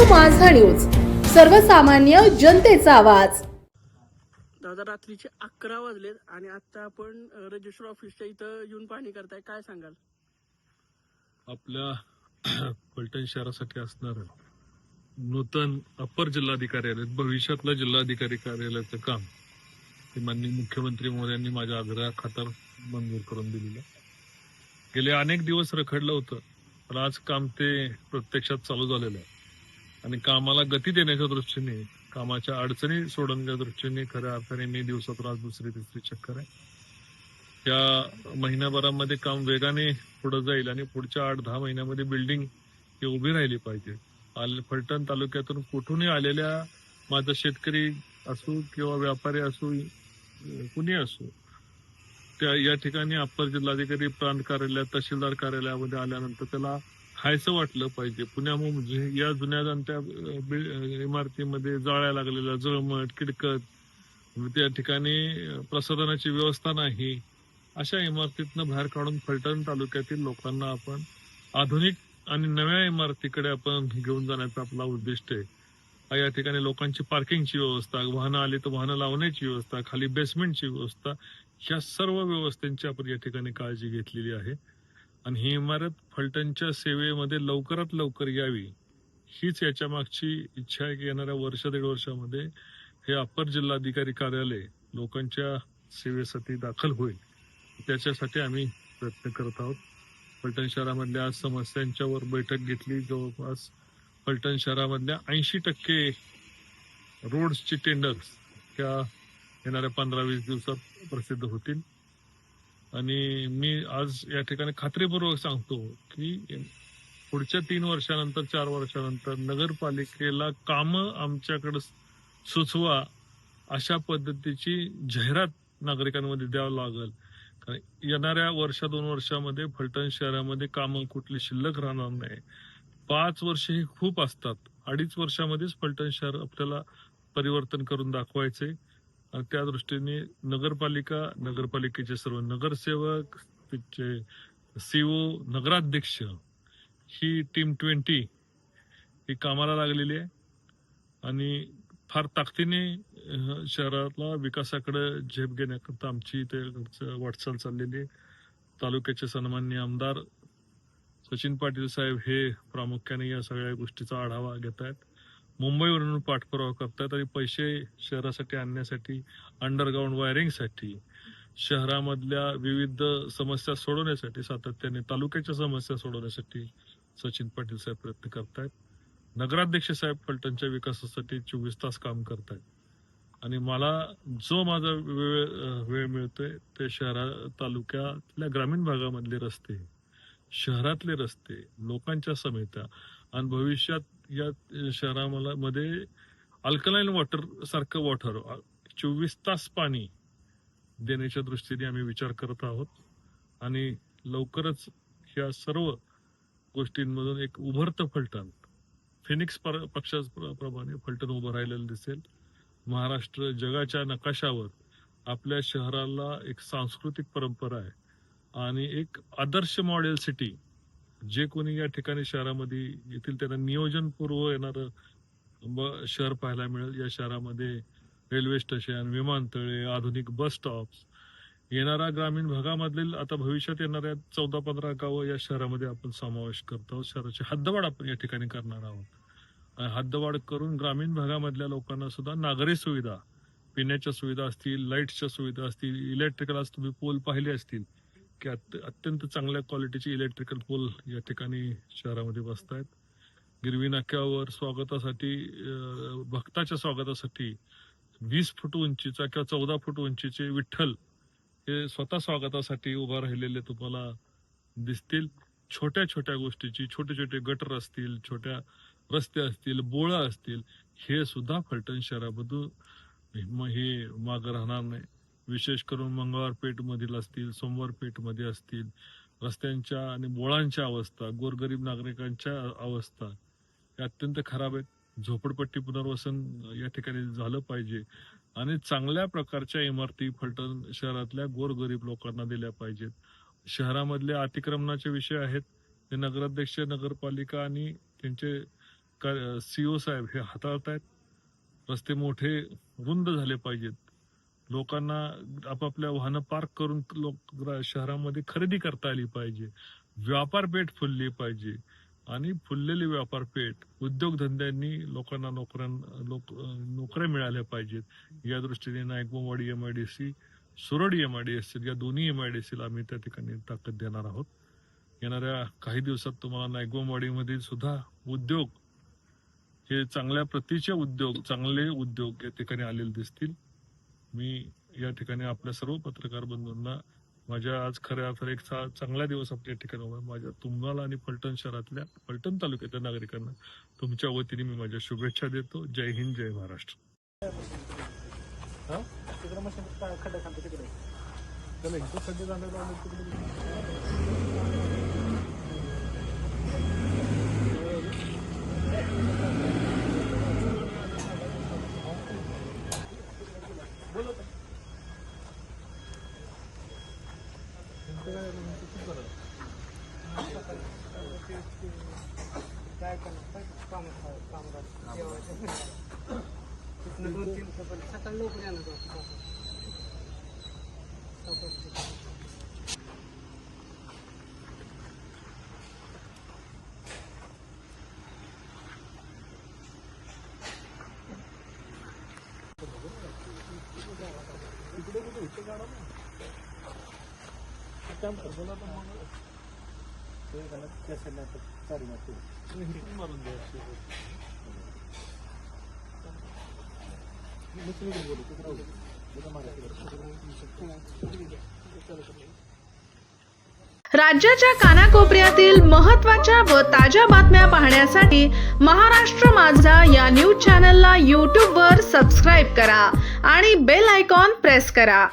माझा न्यूज, सर्वसामान्य जनतेचा आवाज. दादा रात्रीचे 11 वाजलेत आणि आता आपण रजिस्टर ऑफिसच्या इथं येऊन पाहणी करताय, काय सांगाल? आपल्या फलटण शहरासाठी असणारं नूतन अप्पर जिल्हाधिकारी भविष्यातलं जिल्हाधिकारी कार्यालयाचं काम हे माननीय मुख्यमंत्री महोदयांनी माझ्या आग्रहाखातर मंजूर करून दिलेलं. गेले अनेक दिवस रखडलं होतं, पण आज काम ते प्रत्यक्षात चालू झालेलं आहे आणि कामाला गती देण्याच्या दृष्टीने, कामाच्या अडचणी सोडवण्याच्या दृष्टीने खऱ्या अर्थाने मी दिवसात आज दुसरी तिसरी चक्कर आहे. या महिन्याभरामध्ये काम वेगाने पुढे जाईल आणि पुढच्या 8-10 महिन्यामध्ये बिल्डिंग ही उभी राहिली पाहिजे. फलटण तालुक्यातून कुठूनही आलेल्या माझा शेतकरी असो किंवा व्यापारी असो, कुणी असो, त्या या ठिकाणी अप्पर जिल्हाधिकारी प्रांत कार्यालय, तहसीलदार कार्यालयामध्ये आल्यानंतर त्याला खायचं वाटलं पाहिजे. पुण्यामध्ये या जुन्या जाणत्या इमारतीमध्ये जाळ्या लागलेल्या, जळमट, किडकत, त्या ठिकाणी प्रसाधनाची व्यवस्था नाही. अशा इमारतीतनं बाहेर काढून फलटण तालुक्यातील लोकांना आपण आधुनिक आणि नव्या इमारतीकडे आपण घेऊन जाण्याचा आपला उद्दिष्ट आहे. या ठिकाणी लोकांची पार्किंगची व्यवस्था, वाहनं आली तर वाहनं लावण्याची व्यवस्था, खाली बेसमेंटची व्यवस्था, ह्या सर्व व्यवस्थांची आपण या ठिकाणी काळजी घेतलेली आहे आणि ही इमारत फलटणच्या सेवेमध्ये लवकरात लवकर यावी, हीच याच्या मागची इच्छा आहे की येणाऱ्या वर्ष-दीड वर्षामध्ये हे अप्पर जिल्हाधिकारी कार्यालय लोकांच्या सेवेसाठी दाखल होईल. त्याच्यासाठी आम्ही प्रयत्न करत आहोत. फलटण शहरामधल्या आज समस्यांच्यावर बैठक घेतली. जवळपास फलटण शहरामधल्या 80% रोड्सची टेंडर्स त्या येणाऱ्या 15-20 दिवसात प्रसिद्ध होतील आणि मी आज या ठिकाणी खात्रीपूर्वक सांगतो की पुढच्या 3 वर्षानंतर, 4 वर्षानंतर नगरपालिकेला कामं आमच्याकडे सुचवा अशा पद्धतीची जाहिरात नागरिकांमध्ये द्यावं लागेल. कारण येणाऱ्या 1-2 वर्षामध्ये फलटण शहरामध्ये कामं कुठली शिल्लक राहणार नाही. 5 वर्ष ही खूप असतात. 2.5 वर्षामध्येच फलटण शहर आपल्याला परिवर्तन करून दाखवायचे आणि त्या दृष्टीने नगरपालिकेचे सर्व नगरसेवक, तिचे सीओ, नगराध्यक्ष, ही टीम 20 ही कामाला लागलेली आहे आणि फार ताकदीने शहराला विकासाकडे झेप घेण्याकरता आमची ते वाटचाल चाललेली आहे. तालुक्याचे सन्माननीय आमदार सचिन पाटील साहेब हे प्रामुख्याने या सगळ्या गोष्टीचा आढावा घेत आहेत. मुंबईवरून पाठपुरावा करतात आणि पैसे शहरासाठी आणण्यासाठी, अंडरग्राऊंड वायरिंगसाठी, शहरामधल्या विविध समस्या सोडवण्यासाठी, सातत्याने तालुक्याच्या समस्या सोडवण्यासाठी सचिन पाटील साहेब प्रयत्न करतायत. नगराध्यक्ष साहेब फलटणच्या विकासासाठी 24 तास काम करतायत आणि मला जो माझा वेळ मिळतोय ते तालुक्यातल्या ग्रामीण भागामधले रस्ते, शहरातले रस्ते, लोकांच्या समित्या आणि भविष्यात या शहरामध्ये अल्कलाईन वॉटर सारखं वॉटर 24 तास पाणी देण्याच्या दृष्टीने आम्ही विचार करत आहोत आणि लवकरच या सर्व गोष्टींमधून एक उभरतं फलटण, फिनिक्स पक्षाप्रमाणे फलटण उभं राहिलेलं दिसेल. महाराष्ट्र जगाच्या नकाशावर आपल्या शहराला एक सांस्कृतिक परंपरा आहे आणि एक आदर्श मॉडेल सिटी, जे कोणी या ठिकाणी शहरामध्ये येतील त्यांना नियोजनपूर्व येणारं शहर पाहायला मिळेल. या शहरामध्ये रेल्वे स्टेशन, विमानतळे, आधुनिक बस स्टॉप्स, येणाऱ्या ग्रामीण भागामधील आता भविष्यात येणाऱ्या 14-15 गावं या शहरामध्ये आपण समावेश करतो आहोत. शहराची हद्दवाढ आपण या ठिकाणी करणार आहोत. हद्दवाढ करून ग्रामीण भागामधल्या लोकांना सुद्धा नागरी सुविधा, पिण्याच्या सुविधा असतील, लाईटच्या सुविधा असतील, इलेक्ट्रिकल, आज तुम्ही पोल पाहिले असतील की अत्यंत चांगल्या क्वालिटीचे इलेक्ट्रिकल पोल या ठिकाणी शहरामध्ये बसत आहेत. गिरवी नाक्यावर स्वागतासाठी, भक्ताच्या स्वागतासाठी 20 फूट उंचीचा किंवा 14 फूट उंचीचे विठ्ठल हे स्वतः स्वागतासाठी उभा राहिलेले तुम्हाला दिसतील. छोट्या छोट्या गोष्टीची, छोटे छोटे गटर असतील, छोट्या रस्ते असतील, बोळं असतील, हे सुद्धा फलटण शहरामधून हे मागं राहणार नाही. विशेष करून मंगळवार पेठ मधील असतील, सोमवार पेठ मध्ये असतील, रस्त्यांच्या आणि बोळांच्या अवस्था, गोरगरीब नागरिकांच्या अवस्था या अत्यंत खराब आहेत. झोपडपट्टी पुनर्वसन या ठिकाणी झालं पाहिजे आणि चांगल्या प्रकारच्या इमारती फलटण शहरातल्या गोरगरीब लोकांना दिल्या पाहिजेत. शहरामधले अतिक्रमणाचे विषय आहेत ते नगराध्यक्ष, नगरपालिका आणि त्यांचे CO साहेब हे हाताळतायत. रस्ते मोठे रुंद झाले पाहिजेत. लोकांना आपापल्या वाहनं पार्क करून शहरामध्ये खरेदी करता आली पाहिजे. व्यापारपेठ फुलली पाहिजे आणि फुललेली व्यापारपेठ उद्योगधंद्यांनी लोकांना नोकऱ्या मिळाल्या पाहिजेत. या दृष्टीने नायकबामवाडी MIDC, सुरडी MIDC या दोन्ही MIDC ला आम्ही त्या ठिकाणी ताकद देणार आहोत. येणाऱ्या काही दिवसात तुम्हाला नायकबामवाडीमध्ये सुद्धा उद्योग हे चांगल्या प्रतीचे चांगले उद्योग या ठिकाणी आलेले दिसतील. मी या ठिकाणी आपल्या सर्व पत्रकार बंधूंना माझ्या आज खऱ्या अर्थाने एक चांगला दिवस आपल्या ठिकाणी माझ्या तुम्हाला आणि फलटण शहरातल्या फलटण तालुक्यातल्या नागरिकांना तुमच्या वतीने मी माझ्या शुभेच्छा देतो. जय हिंद, जय महाराष्ट्र. राज्याच्या कानाकोपऱ्यातील महत्त्वाच्या व ताज्या बातम्या पाहण्यासाठी महाराष्ट्र माझा या न्यूज चॅनलला YouTube वर सबस्क्राईब करा आणि बेल आयकॉन प्रेस करा.